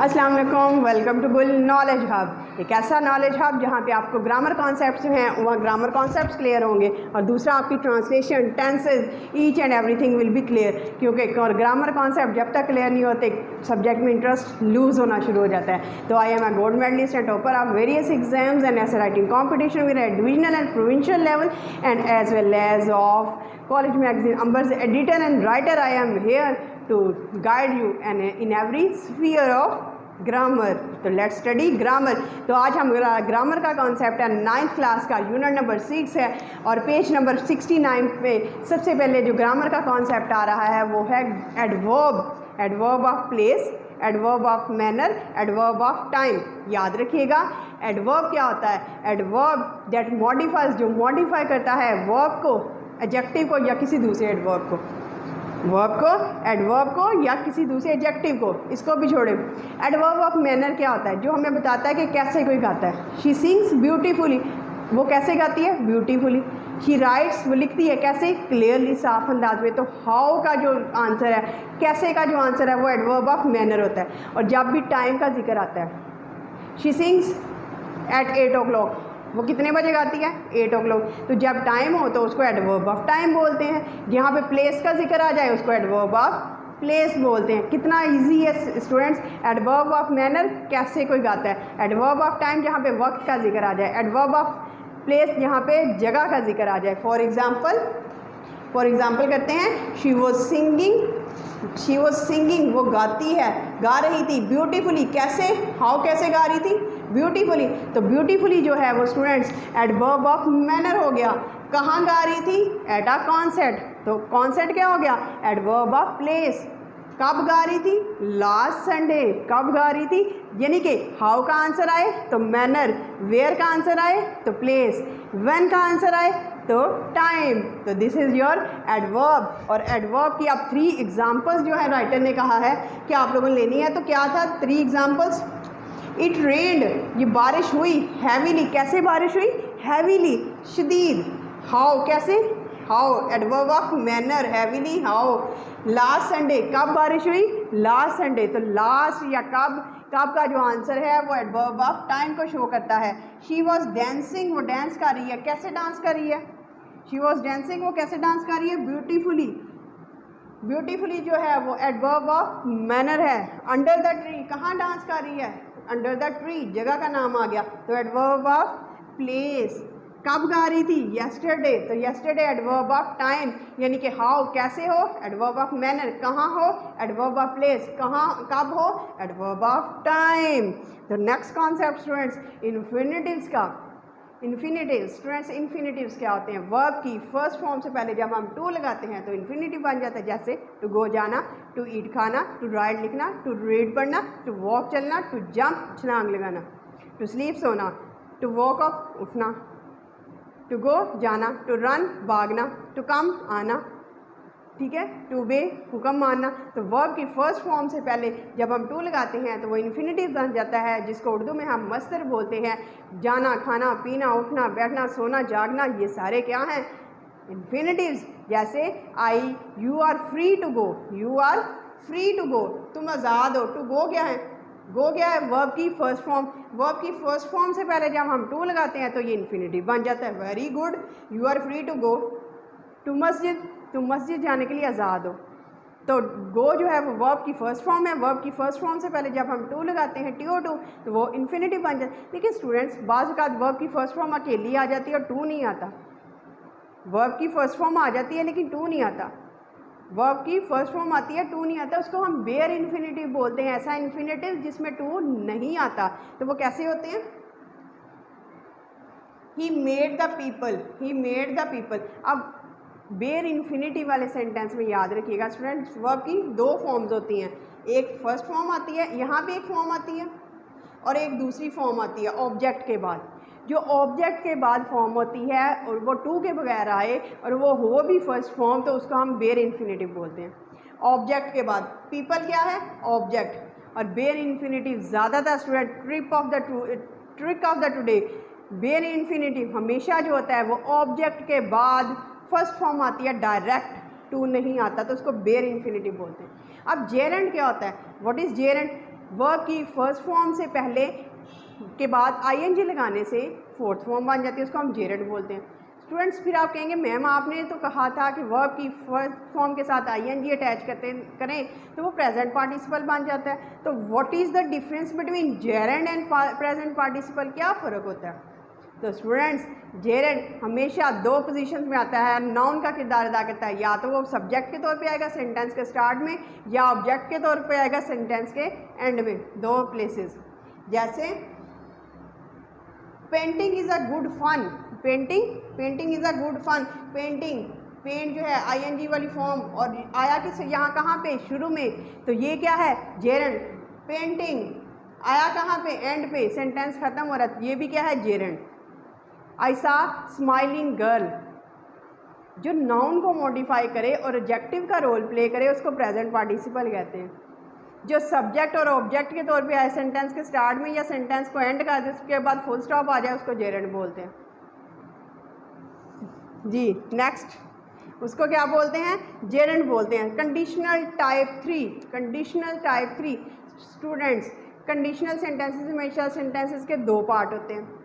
अस्सलाम वालेकुम, welcome to गुल नॉलेज हब। एक ऐसा नॉलेज हब जहाँ पे आपको ग्रामर कॉन्सेप्ट्स जो हैं वह ग्रामर कॉन्सेप्ट्स क्लियर होंगे और दूसरा आपकी translation, tenses, each and everything will be clear. क्योंकि और ग्रामर कॉन्सेप्ट जब तक क्लियर नहीं होते सब्जेक्ट में इंटरेस्ट लूज़ होना शुरू हो जाता है। तो I am a gold medallist and topper of various exams and ऐसे writing competition with divisional and provincial level and as well as of college magazine Amber's editor and writer. I am here to guide you and in every sphere of grammar. तो let's study grammar। तो आज हम grammar का concept है 9th class का, unit number 6 है और page number 69 पे सबसे पहले जो ग्रामर का कॉन्सेप्ट आ रहा है वो है adverb. Adverb of place, adverb of manner, adverb of time. याद रखिएगा एडवर्ब क्या होता है। एडवर्ब दैट मॉडिफाइज, जो मॉडिफाई करता है वर्ब को, एडजेक्टिव को या किसी दूसरे एडवर्ब को, वर्ब को, एडवर्ब को या किसी दूसरे एडजेक्टिव को, इसको भी छोड़े। एडवर्ब ऑफ मैनर क्या होता है, जो हमें बताता है कि कैसे कोई गाता है। शी सिंग्स ब्यूटीफुली, वो कैसे गाती है, ब्यूटीफुली। शी राइट्स, वो लिखती है कैसे, क्लियरली, साफ अंदाज में। तो हाउ का जो आंसर है, कैसे का जो आंसर है वो एडवर्ब ऑफ मैनर होता है। और जब भी टाइम का जिक्र आता है, शी सिंग्स एट 8 o'clock, वो कितने बजे गाती है, 8 o'clock। तो जब टाइम हो तो उसको एडवर्ब ऑफ टाइम बोलते हैं। यहाँ पे प्लेस का जिक्र आ जाए उसको एडवर्ब ऑफ प्लेस बोलते हैं। कितना इजी है स्टूडेंट्स। एडवर्ब ऑफ मैनर कैसे कोई गाता है, एडवर्ब ऑफ टाइम जहाँ पे वक्त का जिक्र आ जाए, एडवर्ब ऑफ प्लेस जहाँ पे जगह का जिक्र आ जाए। फॉर एग्ज़ाम्पल करते हैं, शी वॉज सिंगिंग, वो गाती है, गा रही थी, ब्यूटीफुली, कैसे, हाउ कैसे गा रही थी, ब्यूटीफुली। तो ब्यूटीफुली जो है वो स्टूडेंट्स एडवर्ब ऑफ मैनर हो गया। कहाँ गा रही थी, एट अ कॉन्सर्ट, तो कॉन्सर्ट क्या हो गया, एडवर्ब ऑफ प्लेस। कब गा रही थी, लास्ट संडे, कब गा रही थी, यानी कि हाउ का आंसर आए तो मैनर, वेयर का आंसर आए तो प्लेस, व्हेन का आंसर आए तो टाइम। तो दिस इज़ योर एडवर्ब। और एडवर्ब की आप 3 एग्जाम्पल्स जो है राइटर ने कहा है कि आप लोगों ने लेनी है। तो क्या था 3 एग्जाम्पल्स। इट रेन्ड, ये बारिश हुई, हैवीली, कैसे बारिश हुई, हैवीली, शदीद। हाउ कैसे, how, adverb of manner, heavily, how. Last Sunday, कब बारिश हुई, लास्ट संडे। तो लास्ट या कब का जो आंसर है वो एडवर्ब ऑफ टाइम को शो करता है। शी वॉज डांसिंग, वो डांस कर रही है, कैसे डांस कर रही है, शी वॉज डांसिंग, वो कैसे डांस कर रही है, ब्यूटीफुली। ब्यूटीफुली जो है वो एडवर्ब ऑफ मैनर है। अंडर द ट्री, कहाँ डांस कर रही है, अंडर द ट्री, जगह का नाम आ गया, तो एडवर्ब ऑफ प्लेस। कब गा रही थी, येस्टरडे, तो येस्टरडे एडवर्ब ऑफ टाइम, यानी कि हाउ कैसे हो, एडवर्ब ऑफ मैनर। कहाँ हो, एडवर्ब ऑफ प्लेस। कहाँ कब हो, एडवर्ब ऑफ टाइम। तो नेक्स्ट कॉन्सेप्ट स्टूडेंट्स इन्फिनिटिव्स का। इन्फिनिटिव्स स्टूडेंट्स, इन्फिनिटिव्स क्या होते हैं, वर्ब की फर्स्ट फॉर्म से पहले जब हम टू लगाते हैं तो इन्फिनिटिव बन जाता है। जैसे टू गो जाना, टू ईट खाना, टू राइड लिखना, टू रीड पढ़ना, टू वॉक चलना, टू जंप छलांग लगाना, टू स्लीप सोना, टू वॉक अप उठना, टू गो जाना, टू रन भागना, टू कम आना, ठीक है, टू बे हुक्म मानना। तो वर्ब की फर्स्ट फॉर्म से पहले जब हम टू लगाते हैं तो वो इन्फिनिटिव बन जाता है, जिसको उर्दू में हम मस्तर बोलते हैं। जाना, खाना, पीना, उठना, बैठना, सोना, जागना, ये सारे क्या हैं, इन्फिनिटिव्स। जैसे I, you are free to go, you are free to go, तुम आज़ाद हो। टू गो क्या है, गो क्या है, वर्ब की फर्स्ट फॉर्म। वर्ब की फर्स्ट फॉर्म से पहले जब हम टू लगाते हैं तो ये इन्फिनिटिव बन जाता है। Very good, you are free to go to masjid, तुम मस्जिद जाने के लिए आज़ाद हो। तो गो जो है वो वर्ब की फर्स्ट फॉर्म है। वर्ब की फर्स्ट फॉर्म से पहले जब हम टू लगाते हैं, टी ओ टू, तो वो इन्फिनिटिव बन जाता है। लेकिन स्टूडेंट्स बाज़ औक़ात वर्ब की फर्स्ट फॉर्म अकेली आ जाती है और टू नहीं आता। वर्ब की फर्स्ट फॉर्म आ जाती है लेकिन टू नहीं आता। वर्ब की फर्स्ट फॉर्म आती है, टू नहीं आता, उसको हम बेयर इन्फिनिटिव बोलते हैं। ऐसा इन्फिनिटिव जिसमें टू नहीं आता। तो वो कैसे होते हैं, he made the people, he made the people. अब बेयर इन्फिनिटिव वाले सेंटेंस में याद रखिएगा स्टूडेंट्स, वर्ब की 2 फॉर्म्स होती हैं। एक फर्स्ट फॉर्म आती है, यहाँ पे एक फॉर्म आती है, और एक दूसरी फॉर्म आती है ऑब्जेक्ट के बाद। जो ऑब्जेक्ट के बाद फॉर्म होती है और वो टू के बगैर आए और वो हो भी फर्स्ट फॉर्म, तो उसको हम बेयर इन्फिनिटिव बोलते हैं। ऑब्जेक्ट के बाद पीपल क्या है, ऑब्जेक्ट, और बेयर इन्फिनिटिव ज़्यादातर student trick of the today, bare infinitive हमेशा जो होता है वो ऑब्जेक्ट के बाद फर्स्ट फॉर्म आती है, डायरेक्ट टू नहीं आता, तो उसको बेयर इन्फिनिटिव बोलते हैं। अब जेरेंट क्या होता है, व्हाट इज़ जेरेंट, वर्ब की फर्स्ट फॉर्म से पहले के बाद आईएनजी लगाने से फोर्थ फॉर्म बन जाती है, उसको हम जेरेंट बोलते हैं। स्टूडेंट्स फिर आप कहेंगे मैम आपने तो कहा था कि वर्ब की फर्स्ट फॉर्म के साथ आईएनजी अटैच करें तो वो प्रेजेंट पार्टिसिपल बन जाता है। तो what is the difference between Geraint and present participle, क्या फ़र्क होता है? तो स्टूडेंट्स जेरेंट हमेशा दो पोजीशंस में आता है, नाउन का किरदार अदा करता है, या तो वो सब्जेक्ट के तौर पे आएगा सेंटेंस के स्टार्ट में या ऑब्जेक्ट के तौर पे आएगा सेंटेंस के एंड में, दो प्लेसेस। जैसे painting is a good fun, painting is a good fun, paint जो है आईएनजी वाली फॉर्म और आया किस यहाँ कहाँ पे, शुरू में, तो ये क्या है जेरेंट। पेंटिंग आया कहाँ पे, एंड पे, सेंटेंस खत्म हो रहा है, ये भी क्या है जेरेंट। आई सा स्माइलिंग गर्ल, जो नाउन को मॉडिफाई करे और एडजेक्टिव का रोल प्ले करे उसको प्रेजेंट पार्टिसिपल कहते हैं। जो सब्जेक्ट और ऑब्जेक्ट के तौर पे आए सेंटेंस के स्टार्ट में या सेंटेंस को एंड कर दे उसके बाद फुल स्टॉप आ जाए उसको जेरेंट बोलते हैं जी। नेक्स्ट उसको क्या बोलते हैं, जेरेंट बोलते हैं। Conditional type 3, conditional type 3 students, conditional sentences हमेशा सेंटेंसेस के दो पार्ट होते हैं।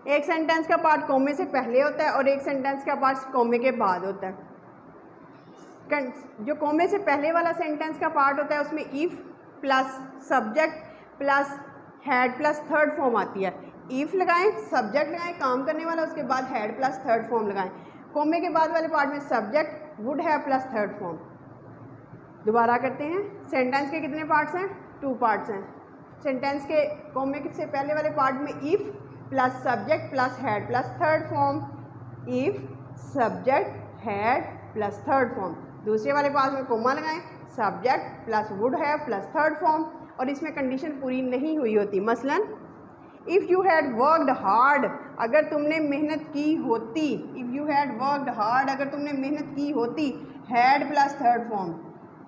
एक सेंटेंस का पार्ट कॉमे से पहले होता है और एक सेंटेंस का पार्ट कॉमे के बाद होता है। जो कॉमे से पहले वाला सेंटेंस का पार्ट होता है उसमें if plus subject plus had plus third form आती है। इफ़ लगाएं, सब्जेक्ट लगाएं काम करने वाला, उसके बाद हैड प्लस थर्ड फॉर्म लगाएं। कॉमे के बाद वाले पार्ट में subject would have plus third form. दोबारा करते हैं, सेंटेंस के कितने पार्ट्स हैं, 2 पार्ट्स हैं। सेंटेंस के कॉमे से पहले वाले पार्ट में if plus subject plus had plus third form, if subject had plus third form. दूसरे वाले पार्ट में कोमा लगाएं, subject plus would have plus third form, और इसमें कंडीशन पूरी नहीं हुई होती। मसलन if you had worked hard, अगर तुमने मेहनत की होती, if you had worked hard, अगर तुमने मेहनत की होती, had plus third form,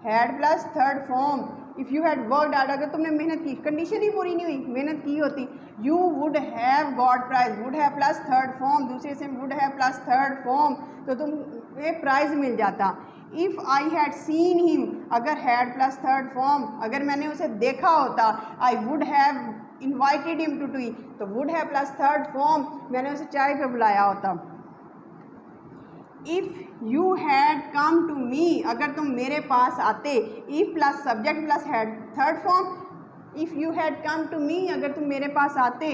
had plus third form. If you had worked hard, अगर तुमने मेहनत की, कंडीशन ही पूरी नहीं हुई, मेहनत की होती, you would have got prize, would have plus third form, दूसरे से would have plus third form, तो तुम्हें प्राइज मिल जाता। If I had seen him, अगर हैड प्लस थर्ड फॉर्म, अगर मैंने उसे देखा होता, I would have invited him to tea, तो would have plus third form, मैंने उसे चाय पे बुलाया होता। If you had come to me, अगर तुम मेरे पास आते, if plus subject plus had third form, if you had come to me, अगर तुम मेरे पास आते,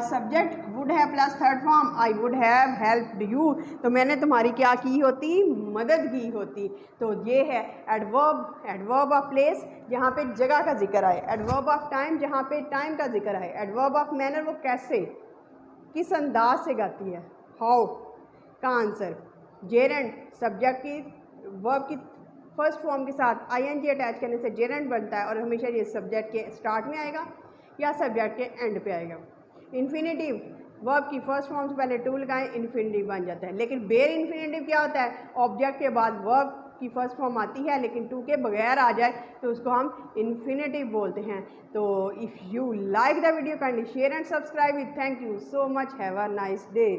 subject would have plus third form, I would have helped you, तो मैंने तुम्हारी क्या की होती, मदद की होती। तो ये है एडवर्ब, एडवर्ब ऑफ प्लेस जहाँ पे जगह का जिक्र आए, एडवर्ब ऑफ टाइम जहाँ पे टाइम का जिक्र आए, एडवर्ब ऑफ मैनर वो कैसे किस अंदाज से गाती है, हाउ का आंसर। जेरेंट सब्जेक्ट की वर्ब की फर्स्ट फॉर्म के साथ आईएनजी अटैच करने से जेरेंट बनता है और हमेशा ये सब्जेक्ट के स्टार्ट में आएगा या सब्जेक्ट के एंड पे आएगा। इन्फिनेटिव वर्ब की फर्स्ट फॉर्म से पहले टू लगाएं, इन्फिनेटिव बन जाता है। लेकिन बेयर इन्फिनेटिव क्या होता है, ऑब्जेक्ट के बाद वर्ब की फर्स्ट फॉर्म आती है लेकिन टू के बगैर आ जाए तो उसको हम इन्फिनेटिव बोलते हैं। तो if you like the video kindly share and subscribe it. Thank you so much, have a nice day.